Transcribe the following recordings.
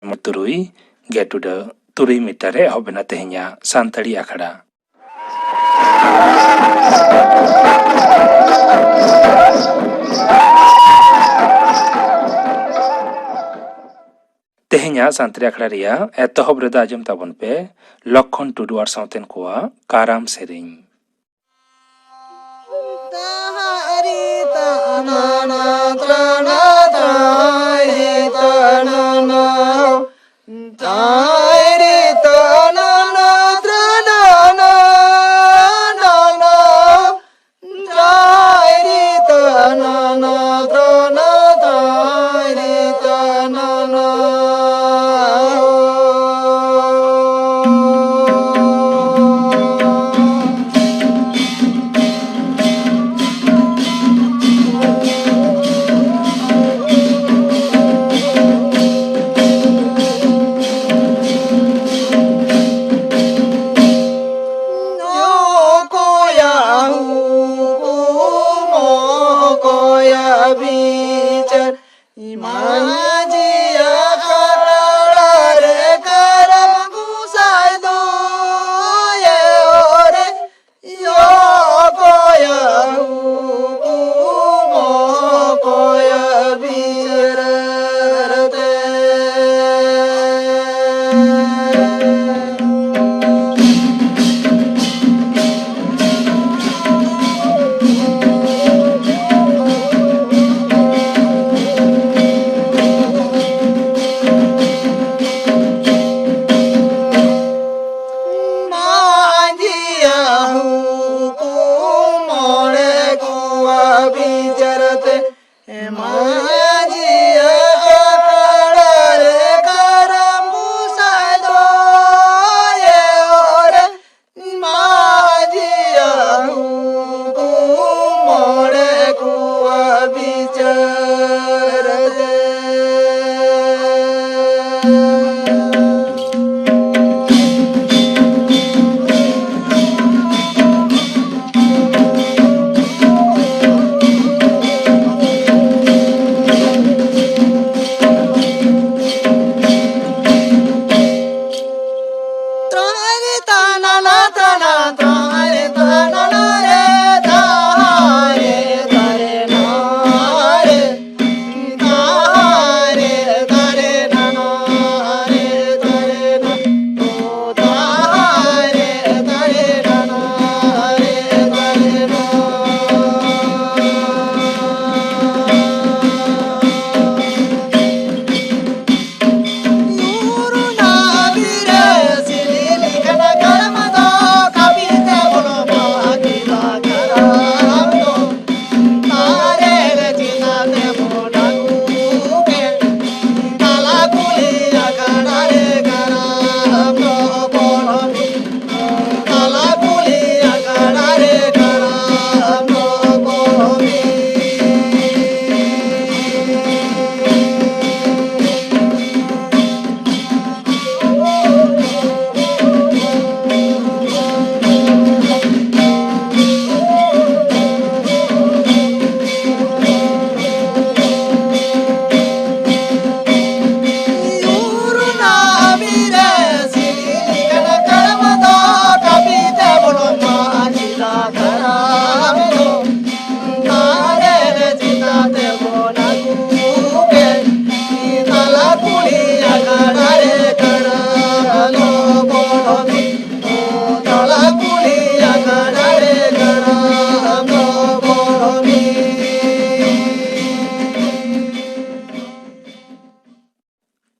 Turui get to the Turi mitare hobena tehnya santari akhada. Tehnya santri akhada ria etohob reda ajum tabon pe Lokhon Tudu ar sauten koa karam sering.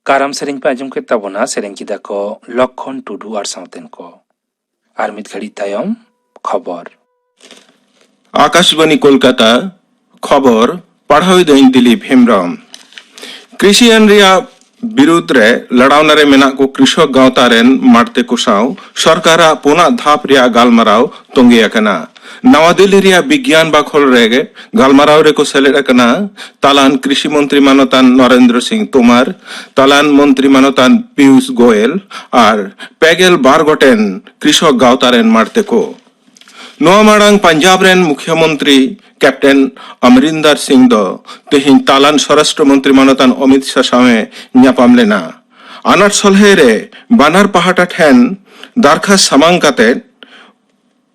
Karam sering pe ajum ke tabona sering kita ko Lokhon Tudu ar sauten ko. Ar mit ghadi tayom khobor. Akashvani Kolkata খবর পড়াই দইন দিলীপ হেমব্রম কৃষি আইনরিয়া বিরুদ্ধে লড়াওনারে মেনা को কৃষক গাঁওতারেন মারতে কোসাও সরকারা পুনা ধাপ রিয়া গালমারাও তঙ্গিয়াকানা नवा दिल्ली रिया विज्ञान बाखोल रेगे गालमाराव रे को सेलेडकना तालान कृषि मंत्री मानतान नरेंद्र सिंह तोमर तालान मंत्री मानतान पीयूष गोयल और पेगेल बारगोटेन कृषक गावतारेन मारते को नवा माड़ांग पंजाब रेन मुख्यमंत्री कैप्टन अमरिंदर सिंह दो तेहिन तालान स्वराष्ट्र मंत्री मानतान अमित शाह सामे न्यापाम लेना ᱟᱱᱟᱴ ᱥᱚᱞᱦᱮ ᱨᱮ ᱵᱟᱱᱟᱨ ᱯᱟᱦᱴᱟ ᱴᱷᱮᱱ ᱫᱟᱨᱠᱷᱟᱥ ᱥᱟᱢᱟᱝ ᱠᱟᱛᱮ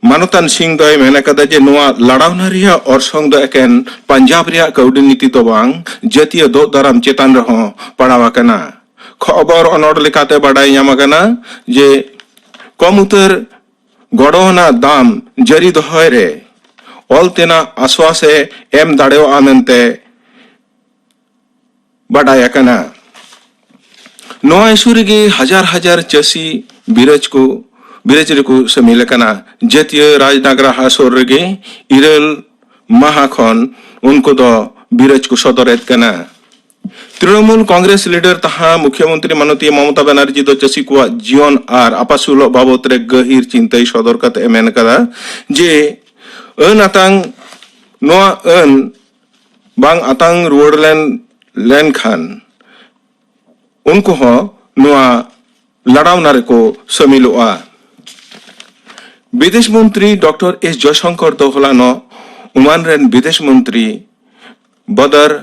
ᱢᱟᱱᱚᱛᱟᱱ ᱥᱤᱝ ᱫᱚᱭ ᱢᱮᱱ ᱟᱠᱟᱫᱟ ᱡᱮ ᱱᱚᱣᱟ ᱞᱟᱲᱟᱣᱱᱟ ᱨᱮᱭᱟᱜ ᱚᱨᱥᱚᱝ ᱫᱚ ᱮᱠᱮᱱ ᱯᱟᱧᱡᱟᱵ ᱨᱮᱭᱟᱜ ᱠᱟᱹᱣᱰᱤ ᱱᱤᱛᱤ ᱫᱚ ᱵᱟᱝ ᱡᱟᱹᱛᱤᱭᱟᱹ ᱫᱚᱜ ᱫᱟᱨᱟᱢ ᱪᱮᱛᱟᱱ ᱨᱮᱦᱚᱸ ᱯᱟᱲᱟᱣ ᱟᱠᱟᱱᱟ। ᱠᱷᱚᱵᱚᱨ ᱚᱱᱚᱲ ᱞᱮᱠᱟᱛᱮ ᱵᱟᱰᱟᱭ ᱧᱟᱢ ᱟᱠᱟᱱᱟ ᱡᱮ ᱠᱚᱢ ᱩᱛᱟᱹᱨ ᱜᱚᱲᱚ ᱟᱱᱟᱜ ᱫᱟᱢ ᱡᱟᱹᱨᱤ ᱫᱚᱦᱚᱭ ᱨᱮ ᱚᱞ ᱛᱮᱱᱟᱜ ᱟᱥᱣᱟᱥᱮ ᱮᱢ ᱫᱟᱲᱮᱭᱟᱜᱼᱟ ᱢᱮᱱᱛᱮ ᱵᱟᱰᱟᱭ ᱟᱠᱟᱱᱟ। ᱱᱚᱣᱟ ᱤᱥᱩ ᱨᱮᱜᱮ ᱦᱟᱡᱟᱨ ᱦᱟᱡᱟर ᱪᱟᱹᱥᱤ बिरज रेको शामिल करना जातीय राजनगर हासोर रेगे इरल माहा खन उनको दो बिरज को सदरेत करना तृणमूल कांग्रेस लीडर तहा मुख्यमंत्री माननीय ममता बनर्जी दो चसी को जीवन और आपासुल बाबत रे गहिर चिंता सदर करते मेन कदा जे अन आतांग नोआ अन बांग आतांग रुवरलेन खान उनको हो नोआ लड़ावना रेको शामिलोआ विदेश मंत्री डॉक्टर एस जयशंकर दोहलानो उमान रेन विदेश मंत्री बदर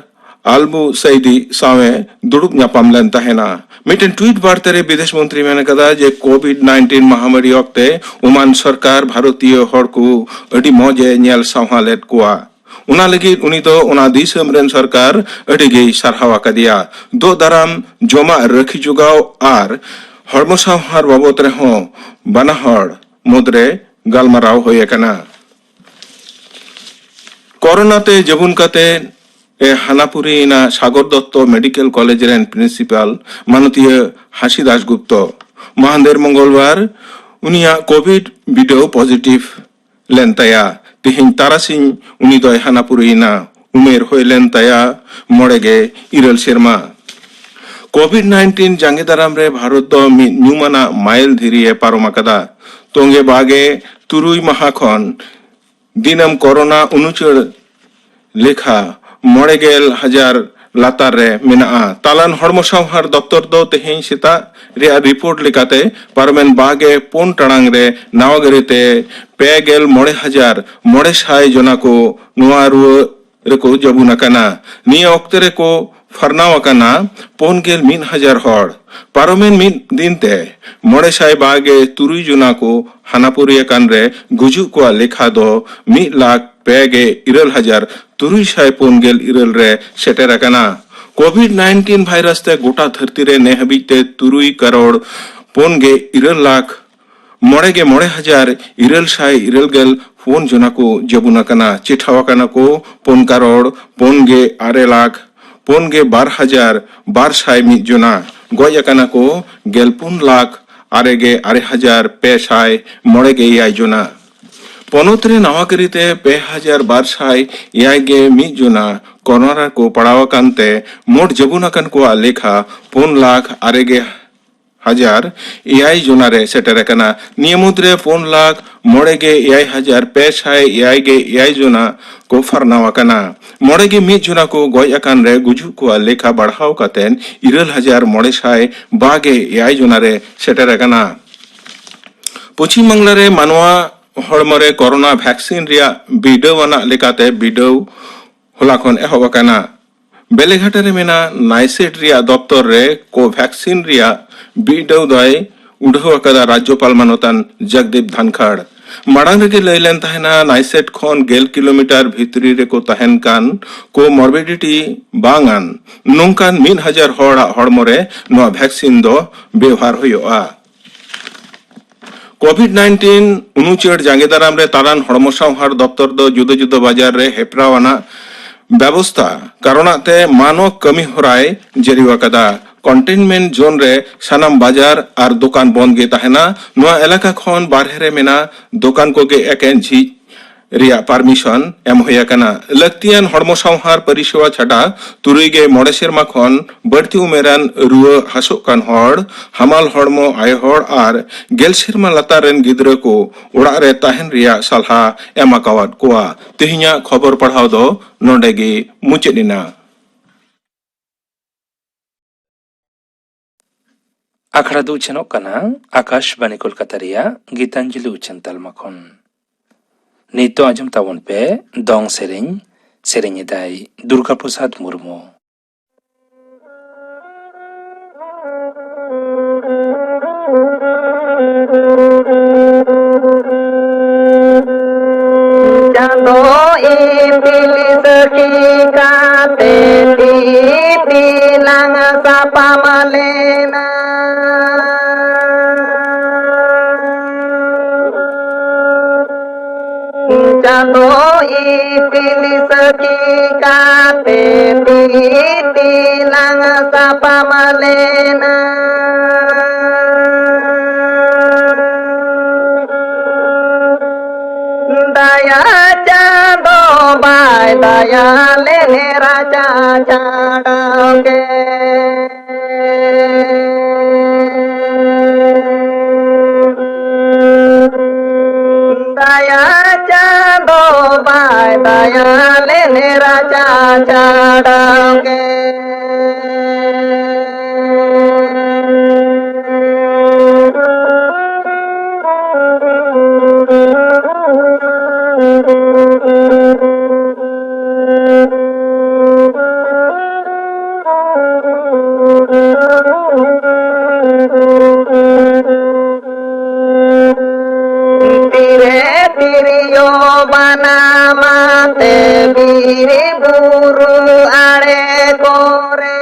आलबू सईदी सावे दुड़ुब ᱧᱟᱯᱟᱢ len tahena मिटन ट्वीट वार्ता रे विदेश मंत्री मेन कदा जे कोविड-19 महामारी वक्ते उमान सरकार भारतीय हड़ को अडी मौजे नेल सावहालेत कोआ उना लगी उनी दो उना दिसम रेन सरकार अडी गे सरहावा कदिया दो दाराम जमा रखी जुगाव आर हड़मो सावहार बाबत रे हो बाना हड़ मुद्रे गालमाराव होय कना कोरोना ते जबुन कते ए हानापुरी ना सागर दत्त मेडिकल कॉलेज रेन प्रिंसिपल माननीय हासी दास गुप्त महादेर मंगलवार उनिया कोविड वीडियो पॉजिटिव लेनताया तिहिन तारासिंह उनी दो हानापुरी ना उमेर होय लेनताया मोड़ेगे इरल शर्मा कोविड-19 जांगे दाराम रे भारत दो न्यूमाना माइल धीरिए पारोमा कदा तोंगे बागे तुरुई माहा खन दिनम कोरोना उनुचड़ लेखा मोड़ेगेल हजार लातार रे मेना तालान हड़मो सावहार दफ्तर दो तेहें सेता रे रिपोर्ट लेकाते पारमेन बागे पुन टांग रे नावगरेते पेगेल मोड़े हजार मोड़े साय जना को नुआ रुआ रेको जबुना कना निया वक्ते रेको फरनाव कना पोनगेल 1000 हड़ पारमेन मिन दिन ते मोड़े साय बागे तुरुई जना को हानापुरिया कान रे गुजु को लेखा दो 1,02,000 तुरुई साय पोनगेल इरल रे सेटेर कना कोविड-19 भाइरस ते गोटा धरती रे नेहबिते 3 करोड़ पोनगे इरल लाख मोड़े हजार इरल साय इरल गेल फोन जना को जबुना कना चिठावा कना को 5 करोड़ पोनगे 8 लाख पोनगे 12,000 साय मित जना गय कना को 5 लाख आरेगे 8,000 पे साय मोड़ेगे याय जना पनोतरे नावाकरीते 2,000 साय यायगे मित जना कोरोना को पड़ावा कानते मोट जबुना कन को लेखा 5 लाख आरेगे हजार याय जना रे सेटेर कना नियमुद्रे 5 लाख मोड़ेगे याय हजार पे साय यायगे याय जना को फरनावा कना मोड़ेगे मित जना को गय अकान रे गुजु को लेखा बढ़ाव कातेन 1,000 मोड़े साय बागे याय जना रे सेटेर कना पश्चिम बांगला रे मानवा हड़मरे कोरोना वैक्सीन रिया बिडौआना लेकाते बिडौ होला खन एहब काना बेलेघाटा रे मेना नाइसेट रिया दफ्तर रे को वैक्सीन रिया बिडौ दय उड़ाव कदा राज्यपाल मानतान जगदीप धनखड़ माड़ांग रेगे लैलेन तहना नाइसेट खन 1 किलोमीटर भितरी रे को तहन कान को मॉर्बिडिटी बांगान नोंकान 1000 हड़ा हड़मरे नो वैक्सीन दो व्यवहार होयोआ कोविड-19 उनुचड़ जांगे दाराम रे तारान हड़मो सावहार दफ्तर दो जुदो जुदो बाजार रे हेपरावाना व्यवस्था कारणते मानो कमी होराय जरिवा कदा कंटेनमेंट जोन रे सानाम बाजार और दुकान बंद गे तहना नोआ इलाका खन बारहे रे मेना दुकान को गे एकेन झी रिया परमिशन एम होया कना लक्तियान हड़मो सावहार परिसेवा छाड़ा तुरुईगे मोड़े सेरमा खन बढ़ती उमेरान रुआ हासो कान हड़ हमाल हड़मो आय हड़ और 10 सेरमा लातार रेन गिद्रा को उड़ा रे ताहन रिया सलाहा एमा कावाद कोआ तेहिया खबर पढ़ाव दो नोडेगे मुचेदिना आखड़ा दो उछनों कना आकाशवाणी कोलकाता रिया गीतांजलि उछन तालमा खन नीतो आजम तावन पे दोंग सेरेंग दाई Durga Prasad Murmu malena chando ipil saki kate tilang sapa malena daya chando bai daya le raja chadoge daya chando bai daya le raja chadoge Tiriyo banamate biri buru are kore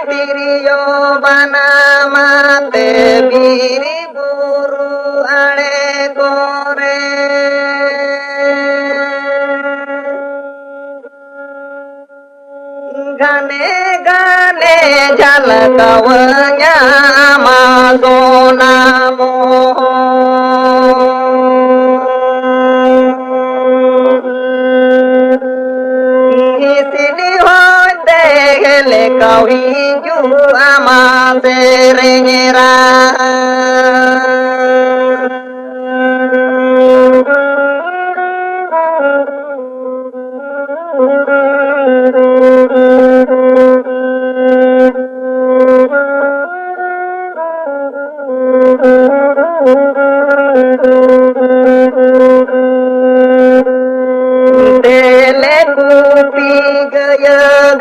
tiriyo banamate biri buru are kore gane gane jalkawanya masonamo isini hote hele kau hiju ama serenyera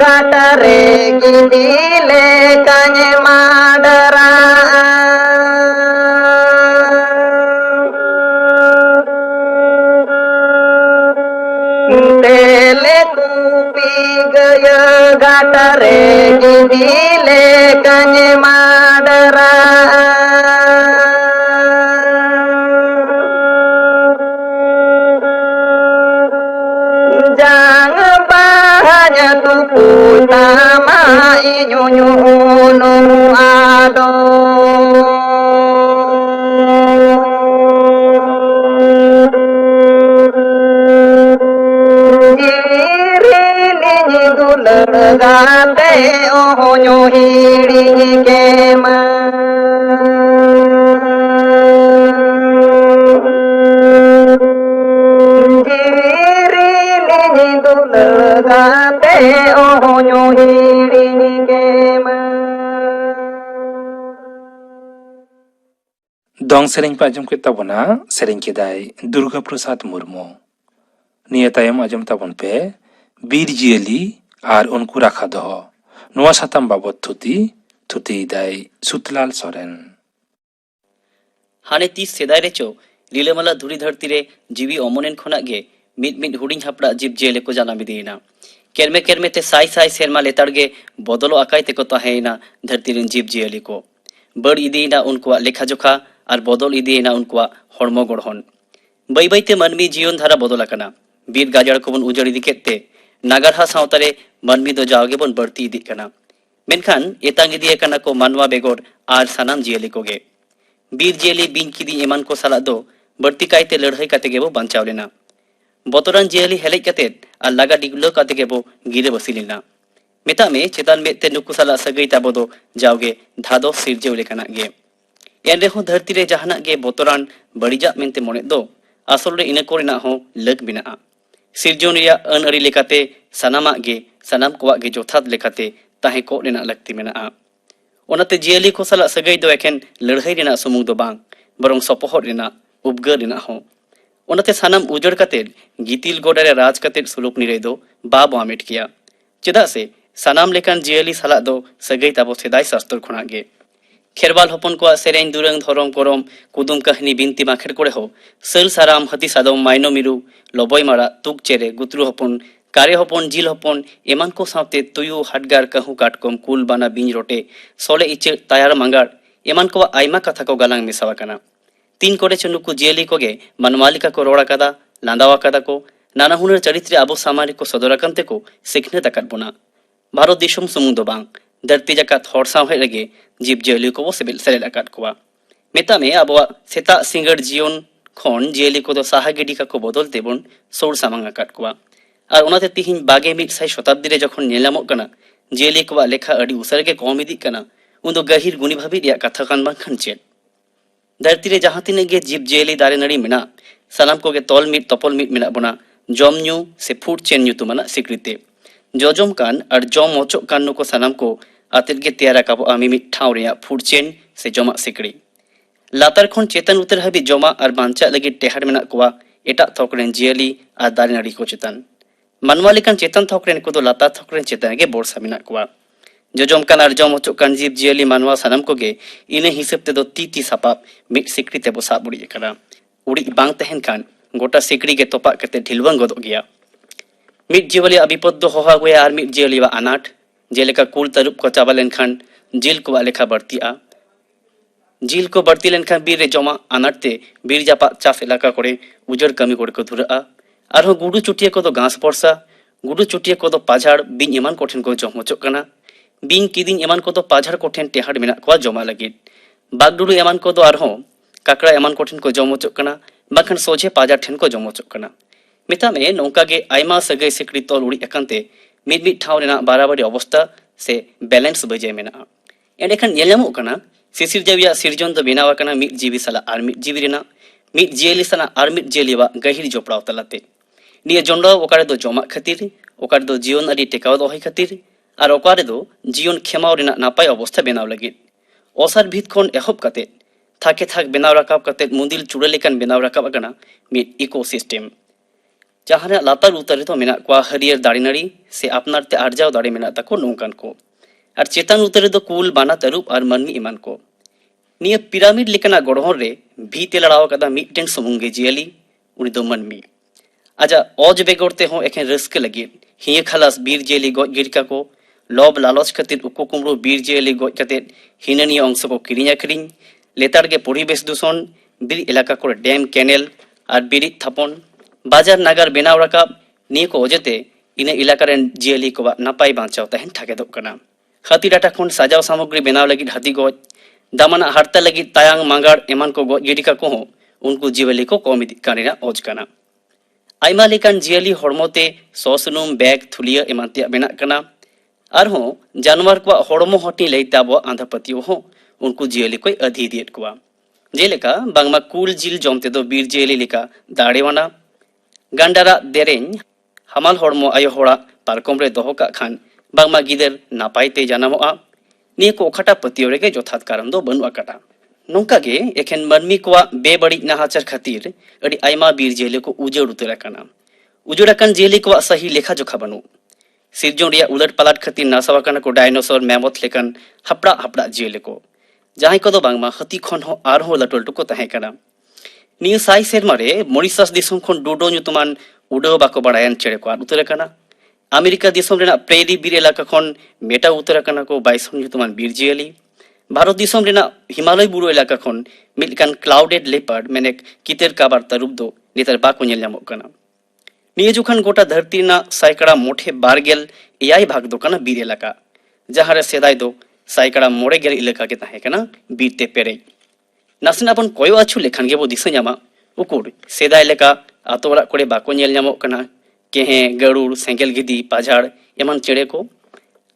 ಘಾಟರೆ ಗಿಡಿಲೆ ಕನೆ ಮಾಡರ ತೆಲೆ ಕೂಪಿ Gaya ಘಾಟರೆ ಗಿಡಿಲೆ ಕನೆ ಮಾಡರ Utama inyunyu no ado Jiri ni dulgate ohonyo hiri kema Dulgate ohonyo hiri kema Dong sereng pa ajam kita bona sereng kedai Durga Prasad Murmu. Niya tayam ajam tabon pe bir jieli ar unku rakha doho. Noa satam babot thuti dai Sutlal Soren. हाने 30 सेदाय रेचो लीलामाला धुरी धरती रे जीवी अमनेन खोना गे मिद मिद हुडिंग हापड़ा जीव जेले को जाना मिदीना केरमे केरमे ते साई साई सेरमा लेताड़गे बदलो आकाय ते को ताहेना धरती रेन जीव जेले को बड़ इदीना उनकुआ लेखा जोखा और बदल इदीना उनकुआ हड़मो गढ़न बै बैते मनमी जीवन धारा बदल आकना बीर गाजड़ को बन उजड़ इदी केते नागारहा सावतारे मनमी दो जाओगे बन बढ़ती इदी कना मेनखान एतांग इदी एकना को मानवा बेगोर आर सानाम जियली कोगे बीर जियली बिन किदी एमान को साला दो बढ़ती कायते लड़ाई काते गेबो बांचाव लेना बतरान जियली हेलेज काते आर लागा डिगलो काते गेबो गिरे बसी लेना मेता में चेतान मेते नुकु साला सगई ताबो दो जाओगे धादो सिरजेव लेकाना गे एन रेहो धरती रे जहाना गे बतरान बड़िजा मेनते मोने दो आसल रे इना कोरेना हो लग बिनाआ सिरजोन रिया अन अरी लेकाते सनामा गे सनाम कोवा गे जोथात लेकाते ताहे को रेना लगती मेनाआ ओनाते जियली को साला सगई दो एकेन लड़ाई रेना सुमुंग दो बांग बरंग सपोहट रेना उपगर रेना हो ओनाते सानाम उजड़ काते गितिल गोडारे राज काते सुलुक निरे दो बाब आमिट किया चेदा से सानाम लेकान जियली साला दो सगई ताबो सेदाय शास्त्र खुना गे खेरवाल हपन को सेरें दुरंग धरम करम कुदुम कहनी बिनती माखेर करे हो सेल साराम हती सादम माइनो मिरु लबय मारा तुक चेरे गुत्रु हपन कारे हपन जिल हपन एमान को सावते तुयु हाटगार कहू काटकम कुल बाना बिंज रोटे सोले इचे तायार मांगार एमान को आयमा कथा को गालांग मिसावा कना तीन कोरे चनुकु जेली कोगे मनमालिका को रोड़ा कदा लांदावा कदा को नाना हुनर चरित्र आबो सामाजिक को सदराकंते को सिखने तकत बुना भारत दिशम सुमुंग दो बांग धरती जकात हर सावहे लगे जीव जियली को सिबिल सेलेल अकात कुआ मेता में आबोआ सेता सिंगड़ जीवन खन जियली को दो साहा गिडी का को बदल तेबन सोर सामांग अकात कुआ और उनाते तिहिन बागे मिट साई शताब्दी रे जखन नेलामोग कना जियली को लेखा अडी उसरगे कम इदी कना उन दो गहिर गुणी भाबी रिया कथा कान बांखन चेत धरती रे जहां तिने गे जीव जियली दारे नड़ी मेना सानाम को गे तोल मिट तपल मिट मेना बना जम न्यू से फूड चेन ᱧᱩᱛᱩᱢᱟᱱᱟᱜ स्वीकृति जोजम कान और जम ओचोक कान नुको सानाम को आतेर गे तेयार राकाबो आमी मिट ठाव रेया फूड चेन से जमा सिकड़ी लातार खन चेतन उतर हाबी जमा और बांचा लगी टेहार मेना कोवा एटा थोकरेन जियली और दारे नाड़ी को चेतन मानवा लेकान चेतन थोकरेन को दो लातार थोकरेन चेतन गे बोरसा मेना कोवा जोजम कान और जम ओचोक कान जीव जियली मानवा सानाम को गे इने हिसाब ते दो ती सापाप मिट सिकड़ी ते बो साब उड़ी करा उड़ी बांग तहन कान गोटा सिकड़ी के तोपा करते ढिलवन गदो गया मिट जीवली अबिपद दो होहा गया और मिट जीवली वा अनाट जेलेका कुल तरुप को चाबा लेनखान जिल को लेखा बढ़तिया जिल को बढ़ती लेनखान बीर रे जमा अनाट ते बीर जापा चास इलाका करे उजड़ कमी कोड़े को धुरा और हो गुडू चुटिया को दो घास परसा गुडू चुटिया को दो पाझाड़ बिन एमान कोठेन को जम होचोक कना बिन किदिन एमान को दो पाझाड़ कोठेन टेहाड़ मेना को जमा लगित बागडुडू एमान को दो आरहो काकड़ा एमान कोठेन को जम होचोक कना बाखन सोझे पाजार ठेन को जम होचोक कना मेता में नौका गे आयमा सगै सिकड़ी तोल उड़ी अकांते मिड मिड ठाव रेना बाराबारी अवस्था से बैलेंस बजे मेना एंडेखान नेलमो कना सिसिर जविया सिरजन दो बेनावा कना मिड जीवी सला आर मिड जीवी रेना मिड जियली सला आर मिड जियलीवा गहिर जोपड़ाव तलाते निया जोंडा ओकारे दो जमा खातिर ओकारे दो जीवन अडी टेकाव दोहै खातिर और ओकारे दो जीवन खेमाव रेना नापाय अवस्था बेनाव लगित ओसार भीत खन एहब काते थाके थाक बेनाव राकाब काते मुंदिल चुड़ा लेकान बेनाव राकाब कना मिड इकोसिस्टेम जहां लातार उतर तो मेना को हरियर दाड़ी नाड़ी से अपनार ते आर्जाव दाड़ी मेना ताको नौकान को और चेतान उतर दो कुल बाना तरुप और मनमी इमान को निया पिरामिड लेकना गढ़हर रे भीते लड़ाव कदा मिटटेन समुंगे जियली उनी दो मनमी आजा औज बेगोरते हो एखेन रस्के लगे हिय खलास बीर जियली गoj गिरका को लोभ लालच खातिर उको कुमरो बीर जियली गoj कते हिननी अंश को किरिñ आखरिñ लेतार के परिवेश दूषण बीर इलाका को डैम कैनेल और बिरित थापन बाजार नागार बेनाव राकाब निये को अजेते इने इलाका रेन जियली को नापाय बांचाव तहन ठाकेदोग कना हाथी डाटा खन साजाव सामग्री बेनाव लगी हाथी गoj दामना हारता लगी तायांग मांगाड़ एमान को गoj गिडिका को उनको जियली को कम इदी कानेना ओज कना आयमा लेकान जियली हड़मोते ससुनुम बैग थुलिया एमानतिया बेना कना और हो जानवर को हड़मो हटी लैते आबो आंधा पतियो हो उनको जियली को अधी दियत कुआ जेलेका बांगमा कुल जिल जमते दो बीर जियली लेका दाड़ेवाना गांडारा देरें हमाल हड़मो आयो होड़ा पारकम रे दोहो का खान बांगमा गिदर नापायते जानामोआ निये को ओखाटा पतियो रेगे जोथात कारण दो बनु अकाटा नोंका गे एखेन मनमी को बेबड़ी नाहाचार खातिर अडी आयमा बीर जेले को उजड़ उतर कना उजड़ाकन जेले को सही लेखा जोखा बनु सिरजों रिया उलट पलट खातिर नासावा कना को डायनासोर मैमथ लेकन हपड़ा हपड़ा जेले को जहां को दो बांगमा हती खन हो आर हो लटोल टुको तहे कना निया साई सेरमा रे मॉरिशस दिसम खन डोडो ᱧᱩᱛᱩᱢᱟᱱ उड़ो बाको बड़ायन चेड़े को उतर कना अमेरिका दिसम रेना प्रेरी बीर इलाका खन मेटा उतर कना को बाइसन ᱧᱩᱛᱩᱢᱟᱱ बीर जियली भारत दिसम रेना हिमालय बुरो इलाका खन मिलकान क्लाउडेड लेपर्ड मेने कितेर काबार तरुप दो नितर बाको नेल ᱧᱟᱢᱚᱜ कना निये जुखान गोटा धरती ना साइकड़ा मोठे बारगेल एयाई भाग दो कना बीर इलाका जहां रे सेदाय दो साइकड़ा मोड़े गेल इलाका के ताहे कना बीर ते पेरे नासन अपन कोयो आछु लेखान गे बो दिस ᱧᱟᱢᱟ उकुर सेदाय लेका आतो ओरा कोड़े बाको नेल ᱧᱟᱢᱚᱜ कना केहे गरुड़ सेंगेल गिदी पाझाड़ एमान चेड़े को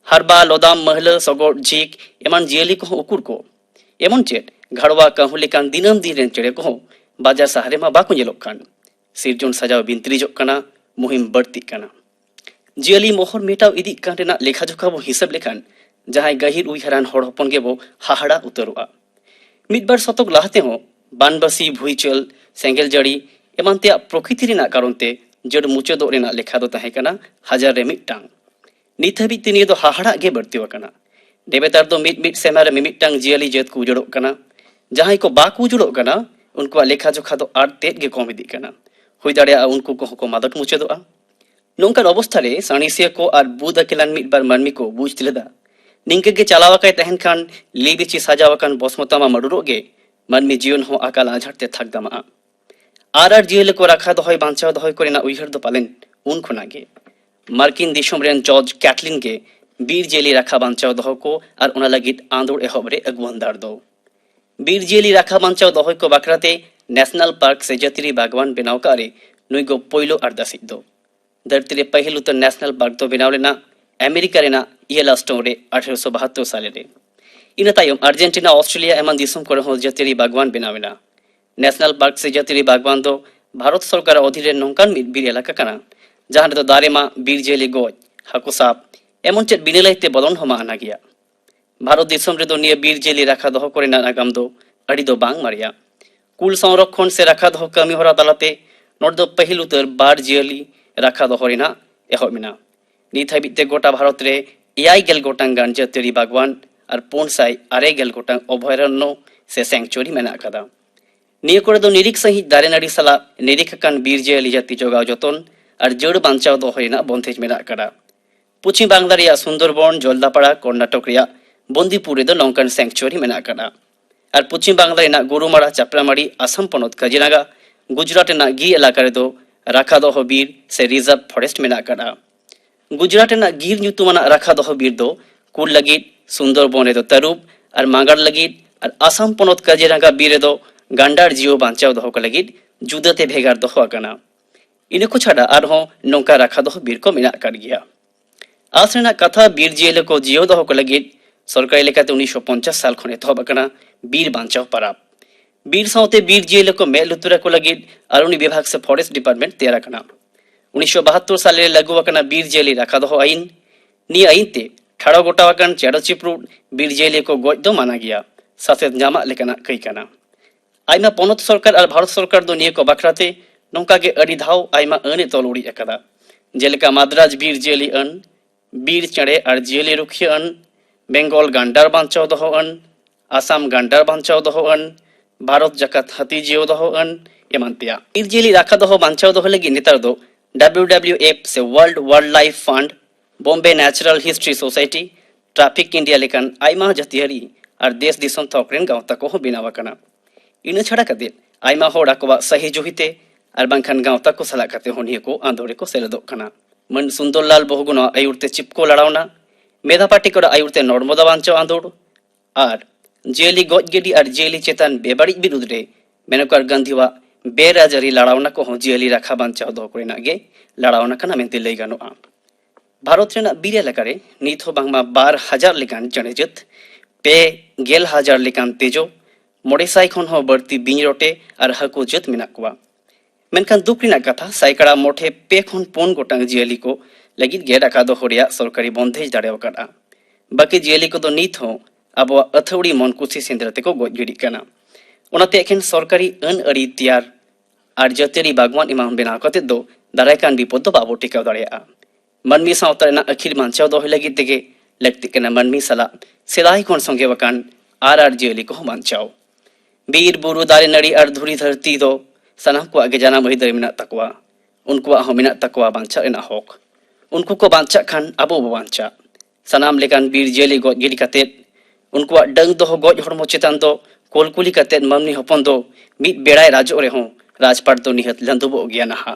हरबा लोदाम महल सगोड़ झीक एमान जियली को उकुर को एमन चेट घड़वा कहू लेकान दिनम दिन रेन चेड़े को बाजार सहारे मा बाको नेलोग कान सिरजोन सजाव बिनत्रीजोग कना मुहिम बढ़ती कना जियली मोहर मेटाव इदी कान रेना लेखा जोखा बो हिसाब लेखान जहां गहिर उइहरान हड़ हपन गे बो हाहाड़ा उतरुआ मिदबार शतक लाहते हो बानबासी भुईचल सेंगेल जड़ी एमानते प्रकृति रेना कारणते जड़ मुचादो रेना लेखा दो ताहे कना हजार रे मिटटांग नित हाबी तिनिये दो हाहाड़ा गे बढ़ती कना नेबेतार दो मिट सेमा रे मिमिटटांग जियाली जेत को उजड़ोग कना जहां को बाको उजड़ोग कना उनको लेखा जोखा दो आर तेज गे कम इदी कना हुई दाड़िया उनको को मादक मुचादोआ नोंकान अवस्था रे साणिसिया को आर बुद अकेलान मिट बार मानमी को बुझ तिलेदा निंके गे चलावाकाय तहन खान लीबिची साजावाकान बसमतामा मडुरोगे मानमी जीवन हो अकाल आझाड़ते थाक दामा आर जियले को रखा दहय बांचाव दहय करेना उइहर दो पालेन उन खुनागे मार्किन दिसोम रेन जॉर्ज कैटलिन के बीर जियली रखा बांचाव दह को और उना लगित आंदोड़ एहब रे अगुवन दार दो बीर जियली रखा बांचाव दहय को बाखराते नेशनल पार्क से जतिरी बागवान बनाव का रे नुई गो पोइलो अरदासित दो धरती रे पहल उतर नेशनल पार्क दो बनाव लेना अमेरिका रेना येलोस्टोन रे 1872 साले रे इन तायम अर्जेंटीना ऑस्ट्रेलिया एमन दिसोम करे हो जतिरी बागवान बनावेना नेशनल पार्क से जतिरी बागवान दो भारत सरकार अधीन रे नोंकान मिद बीर एलाका कना जहां दो दारे मा बीर जियली गoj हाको साप एमन चेत बिनेलाइते बदन हमा आना गया भारत दिसोम रे दो निया बीर जियली रखा दो करे ना नागाम दो अड़ी दो बांग मारिया कुल संरक्षण से रखा दो कमी होरा तालाते नोट दो पहिल उतर बार जियली रखा दो हरिना एहमिना नित हाबिते गोटा भारत रे 9 गेल गोटांग गान जतिरी बागवान और 509 गेल गोटांग अभयारण्य से सेंचुरी मेना कदा निया करे दो निरीख सही दारे नाड़ी सला निरीख कान बीर जियली जाति जोगाव जतन और जड़ बांचाव दो हरिना बंधेज मेना कदा पश्चिम बांगला रिया सुंदरबन जलदापाड़ा कर्नाटक रिया बंदीपुर दो नौकान सेंचुरी मेना कदा और पश्चिम बांगला रेना गुरुमारा चापरामाड़ी आसाम पनत काजीरांगा गुजरात रेना गी इलाका रे दो राखा दो बीर से रिजर्व फॉरेस्ट मेना कदा गुजरात रेना गिर ᱧᱩᱛᱩᱢᱟᱱᱟᱜ राखा दो बीर दो कुल लगित सुंदरबन रे दो तरुब और मांगार लगित और आसाम पनत काजीरांगा बीर रे दो गांडार जियो बांचाव दो को लगित जुदाते भेगार दो आकना इनको छाड़ा आरहों नौका राखा दो बीर को मेना कर गया आसरेना कथा बीर जियले को जियो दो को लगित सरकारी लेकाते 1950 साल खन एतहब आकना बीर बांचाव पाराब बीर साउते बीर जियले को मेल लुतुरा को लगित अरुणी विभाग से फॉरेस्ट डिपार्टमेंट तैयार आकना 1972 साल रे लागू आकना बीर जियली राखा दो आईन नि आईन ते ठाड़ो गोटा आकन चेड़ो चिपरू बीर जियले को गoj दो माना गया साथे जामा लेकना कई कना आइमा पनत सरकार और भारत सरकार दो निये को बाखराते नौका के अड़ी धाव आइमा अने तोलुड़ी अकदा जेलेका मद्राज बीर जियली अन बीर चढ़े और जियली रुखिया अन बेंगल गांडार बांचाव दो अन आसाम गांडार बांचाव दो अन भारत जकात हाथी जियो दो अन एमान तेया बीर जियली राखा दो बांचाव दो लगी नेतार दो WWF से world wild life fund Bombay natural history society traffic India लेकन आइमा जतिहरी और देश दिसोम थोकरेन गावता को बनावा कना इन छाड़ा कते आइमा होड़ आकवा सही जुहिते और बांखान गावता को सला कते होनिए को आंदोरे को सेलेदो कना मन सुंदरलाल बहुगुण आयुरते चिपको लड़ावना मेधा पार्टी को आयुरते नर्मदा बांचाव आंदोड़ और जियली गज गिडी और जियली चेतन बेबाड़ी विरुद्ध रे मेनकार गांधीवा बेराजारी लड़ावना को जियली राखा बांचाव दो करेना गे लड़ावना कना मेनते लई गानोआ भारत रेना बीर एलाकारे नित हो बांगमा 12,000 लेकान चणेजत 2,000 लेकान तेजो 500 खन हो बढ़ती बिኝ रोटे और हाको जत मेना कुआ मेनखान दुख रेना कथा साइकड़ा मोठे 2 खन 4 गोटांग जियली को लगित गे राखा दो हरिया सरकारी बंधेज दाड़ेव काडा बाकी जियली को दो नित हो अब अथौड़ी मन कुसी सेंद्रते को गज गिडी कना ओनाते एखेन सरकारी अन अड़ी तैयार और जतेरी बागवान इमाम बनाव कते दो दारायकान विपद दो बाबो टिकाव दाड़ेया मनमी सावता रेना अखिल बांचाव दो लगी तेगे लगती कना मनमी सला सेदाई खन संगे वकान आर जियली को बांचाव बीर बुरु दारे नड़ी और धुरी धरती दो सनाम को आगे जाना मही दरे मेना तकवा उनको हो मेना तकवा बांचा रेना हक उनको को बांचा खान अबो बांचा सनाम लेकान बीर जियली गज गिडी कते उनको डंग दो गज हरमो चेतान दो कोलकुली कते ममनी हपन दो मिद बेड़ाय राजो रे हो राजपाट दो निहत लंदुबो गया नहा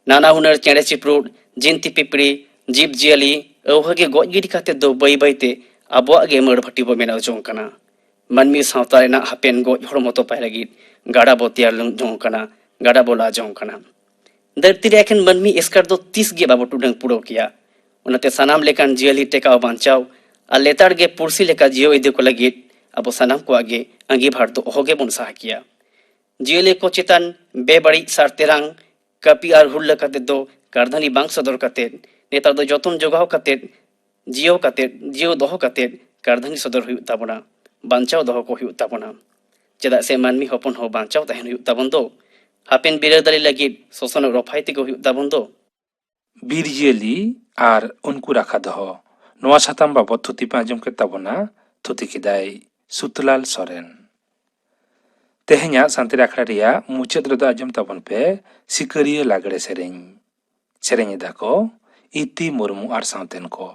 नाना हुनर चेड़े चिपरूड जिंती पिपड़ी जीव जियली औहगे गज गिडी कते दो बई बईते अबो गे मड़ भट्टी बो मेना जों कना मनमी सावता रेना हापेन गज हरमो तो पाय लगी गाड़ा बो तैयार जों कना गाड़ा बोला जों कना धरती रे एखन मनमी एस्कार दो 30 गे बाबो टुडंग पुड़ो किया उनते सनाम लेकान जियली टेकाव बांचाव आ लेतार गे पुरसी लेका जियो इदे को लगी अब सनाम को आगे अंगी भार दो होगे बन सहा किया जियले को चेतन बेबड़ी सारतेरांग कपी और हुल्ला कते दो कारधानी बांग सदर कते नेतार दो जतन जोगाव कते जियो दोहो कते कारधानी सदर हुयु ताबोना बांचाव दोहो को हुयु ताबोना चेदा से मानमी हपन हो बांचाव तहन हुयु ताबन दो हापेन बिरादारी लगी शोषण रफाई ते को हुयु ताबन दो बीर जियली और उनको राखा दो ᱱᱚᱣᱟ ᱥᱟᱛᱟᱢ ᱵᱟᱵᱚᱫ ᱛᱷᱩᱛᱤ ᱯᱮ ᱟᱸᱡᱚᱢ ᱠᱮᱫ ᱛᱟᱵᱚᱱᱟ, ᱛᱷᱩᱛᱤ ᱠᱮᱫᱟᱭ ᱥᱩᱛᱞᱟᱞ ᱥᱚᱨᱮᱱ। ᱛᱮᱦᱮᱧᱟᱜ ᱥᱟᱱᱛᱟᱲᱤ ᱟᱠᱷᱲᱟ ᱨᱮᱭᱟᱜ ᱢᱩᱪᱟᱹᱫ ᱨᱮᱫᱚ ᱟᱸᱡᱚᱢ ᱛᱟᱵᱚᱱ ᱯᱮ ᱥᱤᱠᱟᱹᱨᱤᱭᱟᱹ ᱞᱟᱜᱽᱲᱮ ᱥᱮᱨᱮᱧ। ᱥᱮᱨᱮᱧ ᱮᱫᱟ ᱠᱚ ᱤᱛᱤ ᱢᱩᱨᱢᱩ ᱟᱨ ᱥᱟᱶᱛᱮᱱ ᱠᱚ।